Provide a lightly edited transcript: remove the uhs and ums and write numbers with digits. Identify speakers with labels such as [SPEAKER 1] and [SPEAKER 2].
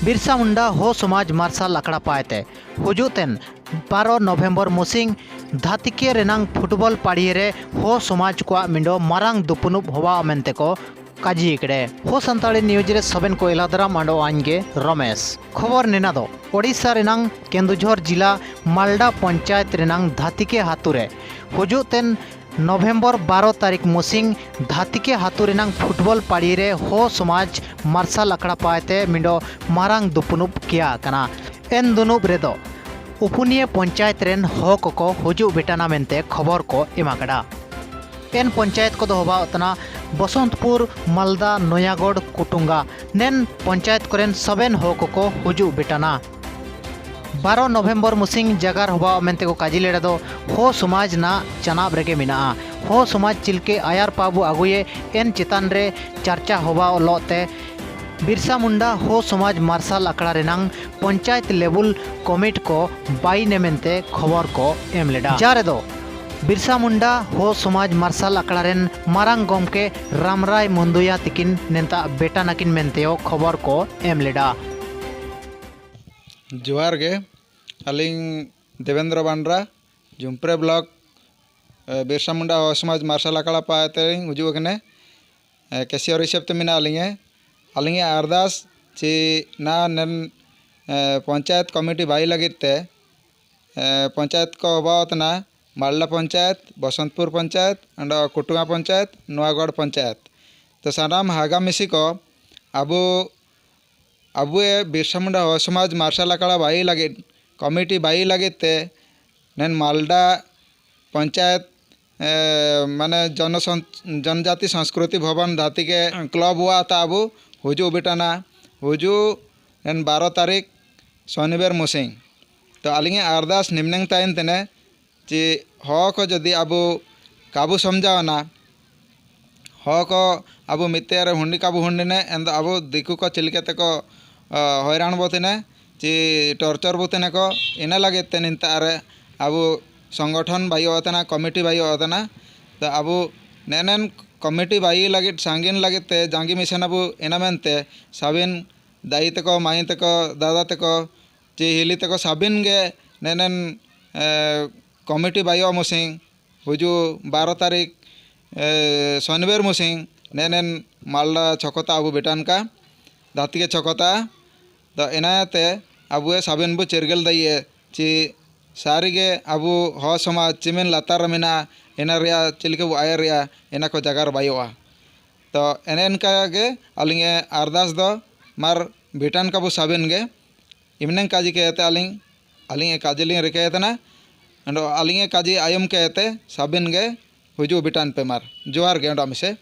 [SPEAKER 1] बिरसा मुंडा हो समाज मार्शल आखड़ा पाएते हुजूतेन 12 नवेम्बर मुसिंग धातिके रेनांग फुटबॉल पाड़िये हो समाज को मिंडो मारांग दुपुनुब हवा मेंते को काजी इकड़े हो संताड़ी न्यूज रे सबेन को इलादराम आंडो आंगे रमेश खबर नेनादो ओडिशा रेनांग केंदुझर जिला मालडा पंचायत रेनांग धातिके हातुरे हुजूतेन नवेम्बर 12 तारीख मुसिंग धातिके हातु रेनांग फुटबॉल पाड़िये हो समाज मार्शल आखड़ा पाएते मिंडो मारांग दुपुनुब किया कना एन दुनुब रेदो उपुनिया पंचायत रेन हो को हुजू बेटाना मेंते खबर को एमाकड़ा एन पंचायत को होबा उतना बसंतपुर मालदा नयागढ़ कुटुंगा नेन पंचायत कोरेन सबेन हो को हुजू बेटाना 12 नवेम्बर मुसिंग जगार होबा मेंते को काजी लेड़ा दो हो समाज ना चनाब रेगे मिना हो समाज चिलके आयार पाबू आगुए एन चितान रे चर्चा होबा लोते बिरसा मुंडा हो समाज मार्शल आखड़ा रेनांग पंचायत लेवल कमिट को बाई नेमेंते खबर को एम लेडा जारे दो बिरसा मुंडा हो समाज मार्शल आखड़ा रेन मारांग गमके रामराय मुंदुया तिकिन नेंता बेटा नाकिन मेंतेओ खबर को एम लेडा
[SPEAKER 2] जोहार गे अलिंग देवेंद्र बांड्रा जुम्प्रे ब्लॉक बिरसा मुंडा हो समाज मार्शल आखड़ा पाते हुजू कने कैशियर हिसाब मिना अलिंगे अलिंगे अरदास ची ना नन पंचायत कमिटी बाई लगिते पंचायत को होबावतना मालदा पंचायत बसंतपुर पंचायत अंड कुटुंगा पंचायत नवागढ़ पंचायत तो सानाम हागा मिसी को अबुए बिरसा मुंडा हो समाज मार्शल आखड़ा बाई लगे कमिटी बाई लगिते नन मालदा पंचायत माने जनजाति संस्कृति भवन धाती के क्लब हुआ था अबू हुजू बेटाना हुजू नन 12 तारीख शनिवार मुसिंग तो अलिंगे अरदास निम्नंग ताइन तेने ची हो को जदि अबू काबू समझावना हो को अबू मित्तेर हुंडी काबू हुंडीने एंद अबू दिकू को चिलकेते को हैरान बोतिने ची टॉर्चर बोतिने को इना लगे तेनिंतारे अबू संगठन बाई होतना कमिटी बाई होतना तो अबू नेनेन कमिटी बाई लगे सांगिन लगे ते जांगी मिशन अबू इना मेनते साबिन दाई तको माई तको दादा तको ची हिली तको साबिन गे नेनेन कमिटी बायो मुसिंग हुजू 12 तारीख शनिवार मुसिंग नेनेन मालदा छकोता अबू बेटान का धाती के छकोता तो इनाते अबुए साबिन बु चिरगल दइए ची सारी गे अबू हो समाज चिमिन लातार मिना इना रिया चिलके बु आयर रिया इना को जगार बायोआ तो एनेन का गे अलिंगे अरदास दो मार बेटान का बु साबिन गे इमनें काजी कहते अलिंगे काजी लिंग रिके ना अंडो अलिंगे काजी आयम कहते साबिन गे हुजू बेटान पे मार जोहार गे अंडो मिसे